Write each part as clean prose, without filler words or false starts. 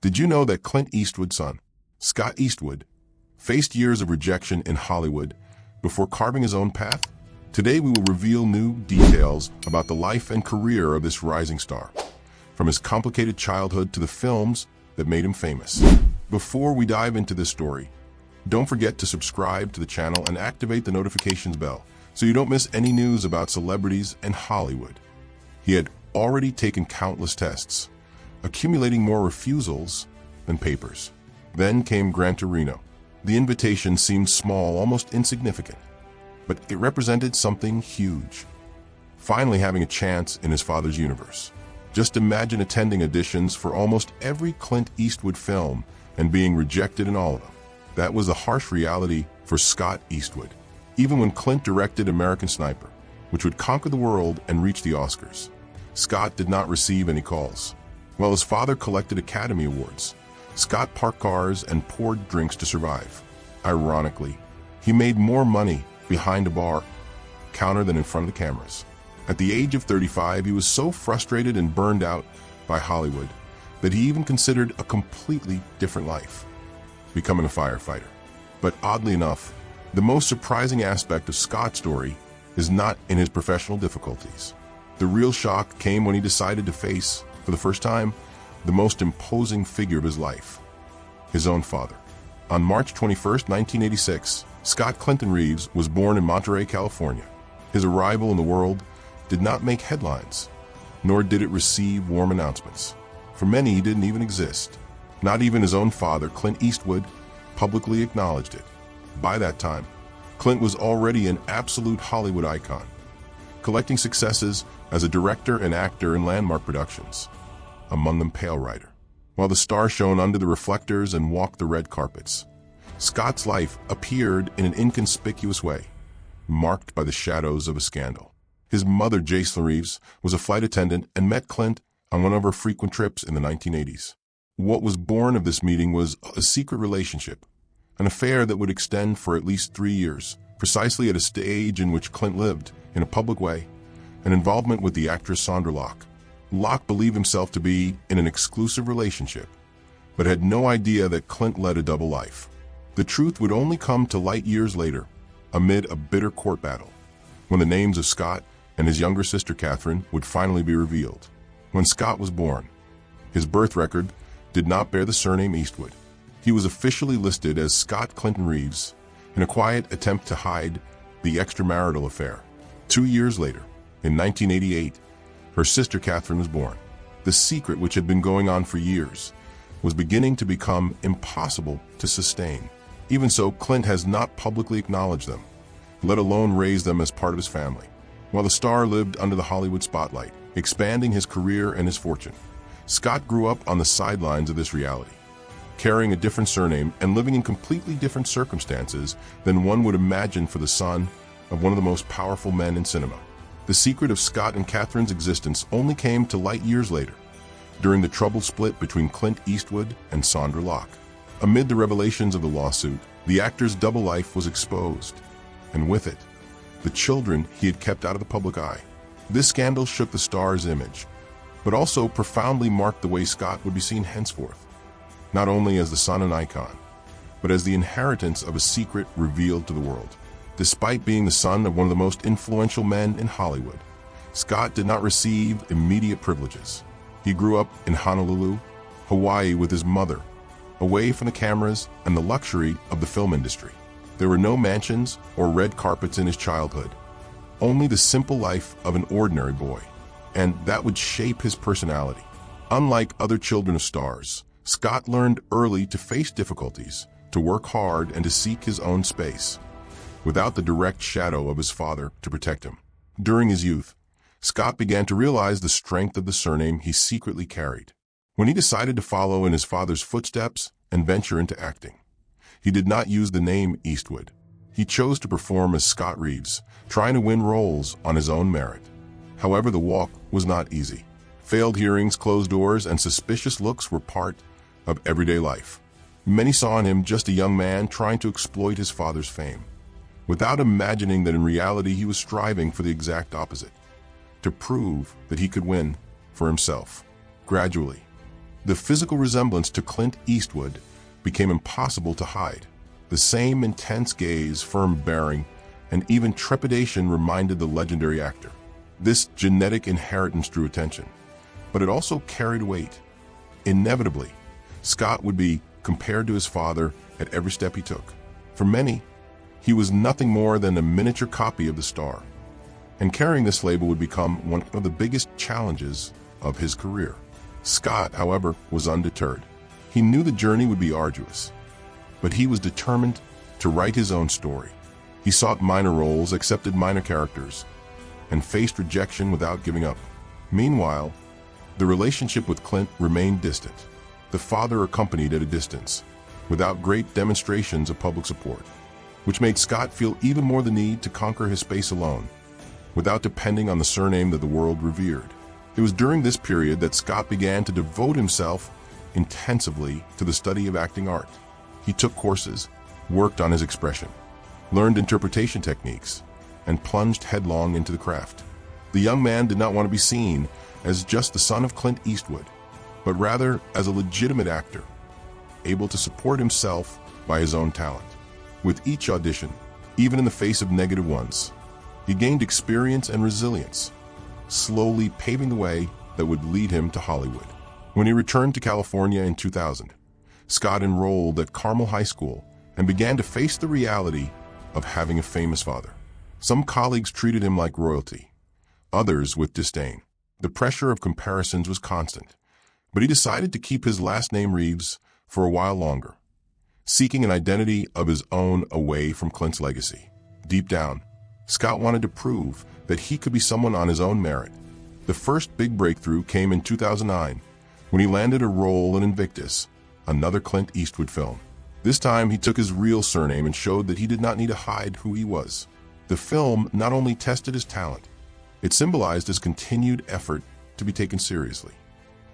Did you know that Clint Eastwood's son, Scott Eastwood, faced years of rejection in Hollywood before carving his own path? Today we will reveal new details about the life and career of this rising star, from his complicated childhood to the films that made him famous. Before we dive into this story, don't forget to subscribe to the channel and activate the notifications bell so you don't miss any news about celebrities and Hollywood. He had already taken countless tests, accumulating more refusals than papers. Then came Gran Torino. The invitation seemed small, almost insignificant, but it represented something huge. Finally having a chance in his father's universe. Just imagine attending auditions for almost every Clint Eastwood film and being rejected in all of them. That was the harsh reality for Scott Eastwood. Even when Clint directed American Sniper, which would conquer the world and reach the Oscars, Scott did not receive any calls. While his father collected Academy Awards, Scott parked cars and poured drinks to survive. Ironically, he made more money behind a bar counter than in front of the cameras. At the age of 35, he was so frustrated and burned out by Hollywood that he even considered a completely different life, becoming a firefighter. But oddly enough, the most surprising aspect of Scott's story is not in his professional difficulties. The real shock came when he decided to face, for the first time, the most imposing figure of his life, his own father. On March 21, 1986, Scott Clinton Reeves was born in Monterey, California. His arrival in the world did not make headlines, nor did it receive warm announcements. For many, he didn't even exist. Not even his own father, Clint Eastwood, publicly acknowledged it. By that time, Clint was already an absolute Hollywood icon, collecting successes as a director and actor in landmark productions, among them Pale Rider. While the star shone under the reflectors and walked the red carpets, Scott's life appeared in an inconspicuous way, marked by the shadows of a scandal. His mother, Jason Reeves, was a flight attendant and met Clint on one of her frequent trips in the 1980s. What was born of this meeting was a secret relationship, an affair that would extend for at least 3 years, precisely at a stage in which Clint lived, in a public way, an involvement with the actress Sondra Locke. Locke believed himself to be in an exclusive relationship, but had no idea that Clint led a double life. The truth would only come to light years later, amid a bitter court battle, when the names of Scott and his younger sister Catherine would finally be revealed. When Scott was born, his birth record did not bear the surname Eastwood. He was officially listed as Scott Clinton Reeves in a quiet attempt to hide the extramarital affair. 2 years later, in 1988, her sister Catherine was born. The secret, which had been going on for years, was beginning to become impossible to sustain. Even so, Clint has not publicly acknowledged them, let alone raised them as part of his family. While the star lived under the Hollywood spotlight, expanding his career and his fortune, Scott grew up on the sidelines of this reality, carrying a different surname and living in completely different circumstances than one would imagine for the son of one of the most powerful men in cinema. The secret of Scott and Catherine's existence only came to light years later, during the troubled split between Clint Eastwood and Sondra Locke. Amid the revelations of the lawsuit, the actor's double life was exposed, and with it, the children he had kept out of the public eye. This scandal shook the star's image, but also profoundly marked the way Scott would be seen henceforth, not only as the son and icon, but as the inheritance of a secret revealed to the world. Despite being the son of one of the most influential men in Hollywood, Scott did not receive immediate privileges. He grew up in Honolulu, Hawaii with his mother, away from the cameras and the luxury of the film industry. There were no mansions or red carpets in his childhood, only the simple life of an ordinary boy, and that would shape his personality. Unlike other children of stars, Scott learned early to face difficulties, to work hard, and to seek his own space, without the direct shadow of his father to protect him. During his youth, Scott began to realize the strength of the surname he secretly carried. When he decided to follow in his father's footsteps and venture into acting, he did not use the name Eastwood. He chose to perform as Scott Reeves, trying to win roles on his own merit. However, the walk was not easy. Failed hearings, closed doors, and suspicious looks were part of everyday life. Many saw in him just a young man trying to exploit his father's fame, without imagining that in reality he was striving for the exact opposite, to prove that he could win for himself. Gradually, The physical resemblance to Clint Eastwood became impossible to hide. The same intense gaze, firm bearing, and even trepidation reminded the legendary actor. This genetic inheritance drew attention, but it also carried weight. Inevitably, Scott would be compared to his father at every step he took. For many, he was nothing more than a miniature copy of the star, and carrying this label would become one of the biggest challenges of his career. Scott, however, was undeterred. He knew the journey would be arduous, but he was determined to write his own story. He sought minor roles, accepted minor characters, and faced rejection without giving up. Meanwhile, the relationship with Clint remained distant. The father accompanied at a distance, without great demonstrations of public support, which made Scott feel even more the need to conquer his space alone, without depending on the surname that the world revered. It was during this period that Scott began to devote himself intensively to the study of acting art. He took courses, worked on his expression, learned interpretation techniques, and plunged headlong into the craft. The young man did not want to be seen as just the son of Clint Eastwood, but rather as a legitimate actor, able to support himself by his own talent. With each audition, even in the face of negative ones, he gained experience and resilience, slowly paving the way that would lead him to Hollywood. When he returned to California in 2000, Scott enrolled at Carmel High School and began to face the reality of having a famous father. Some colleagues treated him like royalty, others with disdain. The pressure of comparisons was constant, but he decided to keep his last name Reeves for a while longer, seeking an identity of his own away from Clint's legacy. Deep down, Scott wanted to prove that he could be someone on his own merit. The first big breakthrough came in 2009, when he landed a role in Invictus, another Clint Eastwood film. This time, he took his real surname and showed that he did not need to hide who he was. The film not only tested his talent, it symbolized his continued effort to be taken seriously,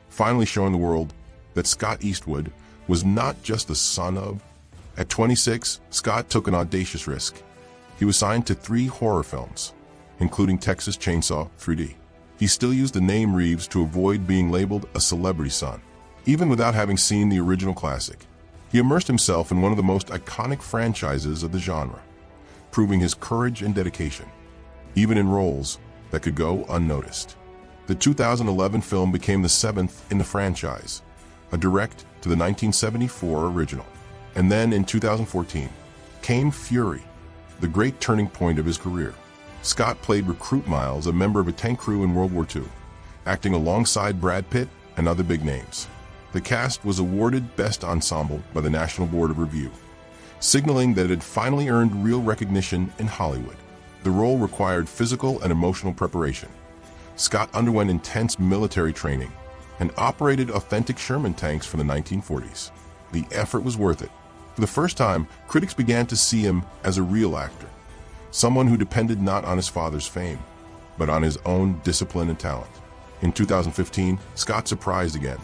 finally showing the world that Scott Eastwood was not just the son of. At 26, Scott took an audacious risk. He was signed to 3 horror films, including Texas Chainsaw 3D. He still used the name Reeves to avoid being labeled a celebrity son. Even without having seen the original classic, he immersed himself in one of the most iconic franchises of the genre, proving his courage and dedication, even in roles that could go unnoticed. The 2011 film became the 7th in the franchise, a direct to the 1974 original. And then in 2014 came Fury, the great turning point of his career. Scott played Recruit Miles, a member of a tank crew in World War II, acting alongside Brad Pitt and other big names. The cast was awarded Best Ensemble by the National Board of Review, signaling that it had finally earned real recognition in Hollywood. The role required physical and emotional preparation. Scott underwent intense military training and operated authentic Sherman tanks from the 1940s. The effort was worth it. For the first time, critics began to see him as a real actor, someone who depended not on his father's fame, but on his own discipline and talent. In 2015, Scott surprised again,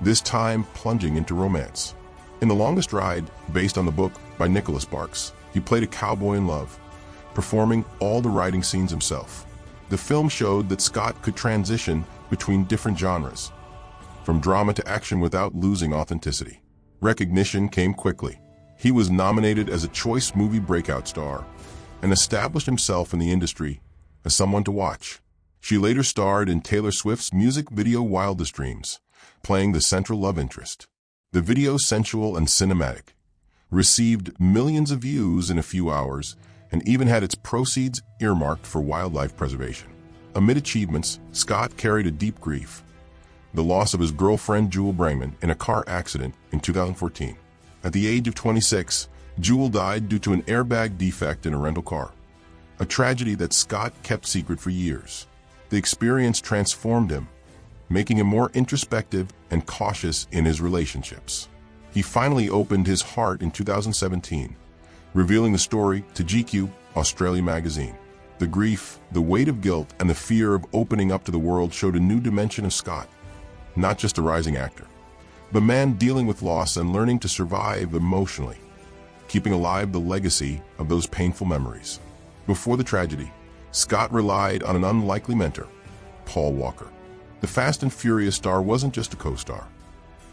this time plunging into romance. In The Longest Ride, based on the book by Nicholas Sparks, he played a cowboy in love, performing all the riding scenes himself. The film showed that Scott could transition between different genres, from drama to action without losing authenticity. Recognition came quickly. He was nominated as a Choice Movie Breakout Star and established himself in the industry as someone to watch. She later starred in Taylor Swift's music video Wildest Dreams, playing the central love interest. The video, sensual and cinematic, received millions of views in a few hours and even had its proceeds earmarked for wildlife preservation. Amid achievements, Scott carried a deep grief, the loss of his girlfriend Jewel Brangman in a car accident in 2014. At the age of 26, Jewel died due to an airbag defect in a rental car, a tragedy that Scott kept secret for years. The experience transformed him, making him more introspective and cautious in his relationships. He finally opened his heart in 2017, revealing the story to GQ Australia magazine. The grief, the weight of guilt, and the fear of opening up to the world showed a new dimension of Scott, not just a rising actor, but a man dealing with loss and learning to survive emotionally, keeping alive the legacy of those painful memories. Before the tragedy, Scott relied on an unlikely mentor, Paul Walker. The Fast and Furious star wasn't just a co-star.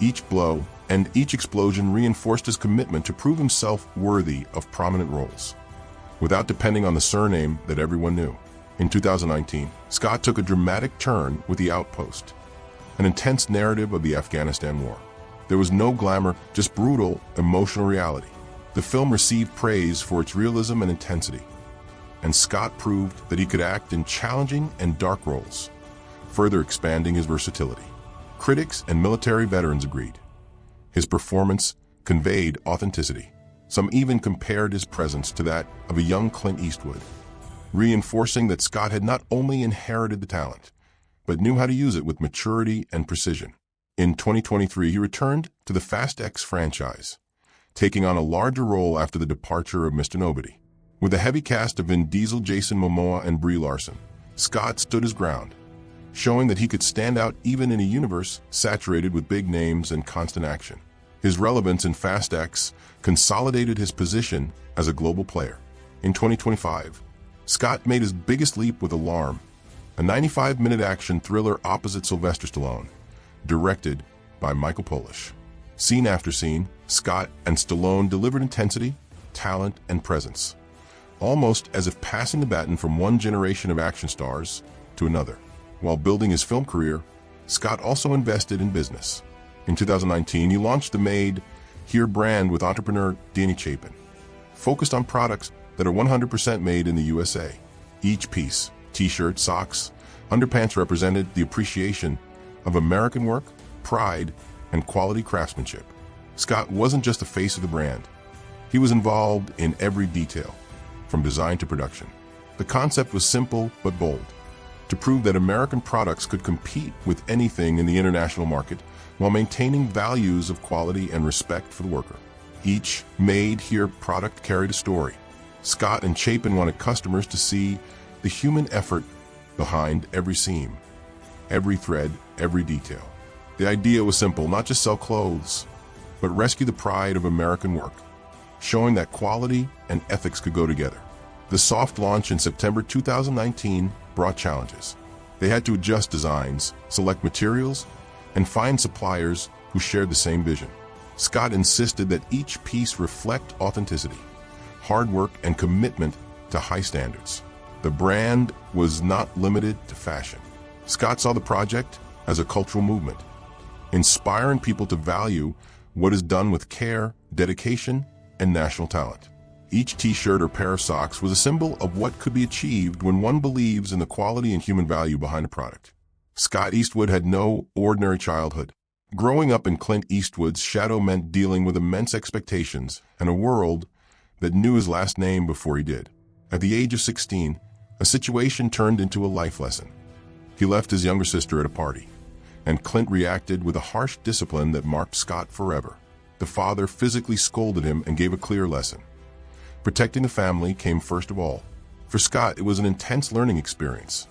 Each blow and each explosion reinforced his commitment to prove himself worthy of prominent roles, without depending on the surname that everyone knew. In 2019, Scott took a dramatic turn with The Outpost, an intense narrative of the Afghanistan war. There was no glamour, just brutal, emotional reality. The film received praise for its realism and intensity, and Scott proved that he could act in challenging and dark roles, further expanding his versatility. Critics and military veterans agreed. His performance conveyed authenticity. Some even compared his presence to that of a young Clint Eastwood, reinforcing that Scott had not only inherited the talent, but knew how to use it with maturity and precision. In 2023, he returned to the Fast X franchise, taking on a larger role after the departure of Mr. Nobody. With a heavy cast of Vin Diesel, Jason Momoa, and Brie Larson, Scott stood his ground, showing that he could stand out even in a universe saturated with big names and constant action. His relevance in Fast X consolidated his position as a global player. In 2025, Scott made his biggest leap with Alarm, a 95-minute action thriller opposite Sylvester Stallone, directed by Michael Polish. Scene after scene, Scott and Stallone delivered intensity, talent, and presence, almost as if passing the baton from one generation of action stars to another. While building his film career, Scott also invested in business. In 2019, he launched the Made Here brand with entrepreneur Danny Chapin, focused on products that are 100% made in the USA. Each piece, t-shirt, socks, underpants, represented the appreciation of American work, pride, and quality craftsmanship. Scott wasn't just the face of the brand. He was involved in every detail, from design to production. The concept was simple but bold, to prove that American products could compete with anything in the international market while maintaining values of quality and respect for the worker. Each Made Here product carried a story. Scott and Chapin wanted customers to see the human effort behind every seam, every thread, every detail. The idea was simple: not just sell clothes, but rescue the pride of American work, showing that quality and ethics could go together. The soft launch in September 2019 brought challenges. They had to adjust designs, select materials, and find suppliers who shared the same vision. Scott insisted that each piece reflect authenticity, hard work, and commitment to high standards. The brand was not limited to fashion. Scott saw the project as a cultural movement, inspiring people to value what is done with care, dedication, and national talent. Each t-shirt or pair of socks was a symbol of what could be achieved when one believes in the quality and human value behind a product. Scott Eastwood had no ordinary childhood. Growing up in Clint Eastwood's shadow meant dealing with immense expectations and a world that knew his last name before he did. At the age of 16, a situation turned into a life lesson. He left his younger sister at a party, and Clint reacted with a harsh discipline that marked Scott forever. The father physically scolded him and gave a clear lesson. Protecting the family came first of all. For Scott, it was an intense learning experience.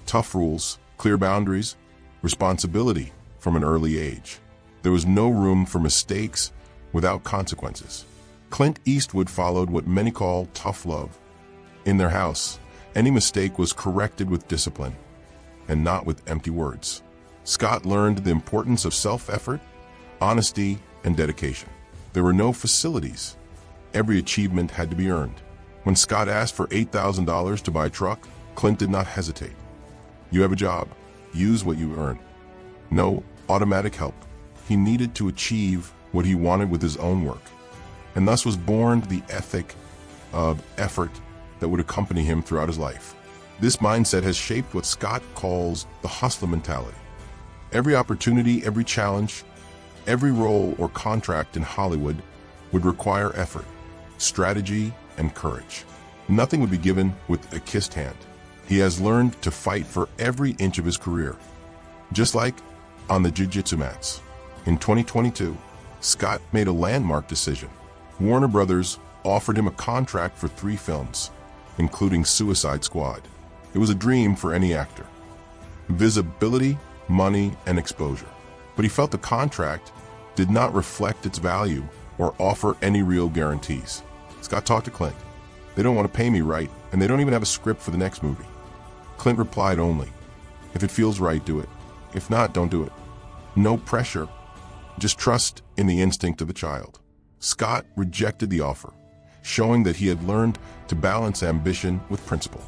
Tough rules, clear boundaries, responsibility from an early age. There was no room for mistakes without consequences. Clint Eastwood followed what many call tough love. In their house, any mistake was corrected with discipline, and not with empty words. Scott learned the importance of self-effort, honesty, and dedication. There were no facilities. Every achievement had to be earned. When Scott asked for $8,000 to buy a truck, Clint did not hesitate. You have a job. Use what you earn. No automatic help. He needed to achieve what he wanted with his own work. And thus was born the ethic of effort that would accompany him throughout his life. This mindset has shaped what Scott calls the hustler mentality. Every opportunity, every challenge, every role or contract in Hollywood would require effort, strategy, and courage. Nothing would be given with a kissed hand. He has learned to fight for every inch of his career, just like on the jiu-jitsu mats. In 2022, Scott made a landmark decision. Warner Brothers offered him a contract for 3 films, including Suicide Squad. It was a dream for any actor. Visibility, money, and exposure. But he felt the contract did not reflect its value or offer any real guarantees. Scott talked to Clint. They don't want to pay me right, and they don't even have a script for the next movie. Clint replied only, if it feels right, do it. If not, don't do it. No pressure, just trust in the instinct of the child. Scott rejected the offer, showing that he had learned to balance ambition with principle.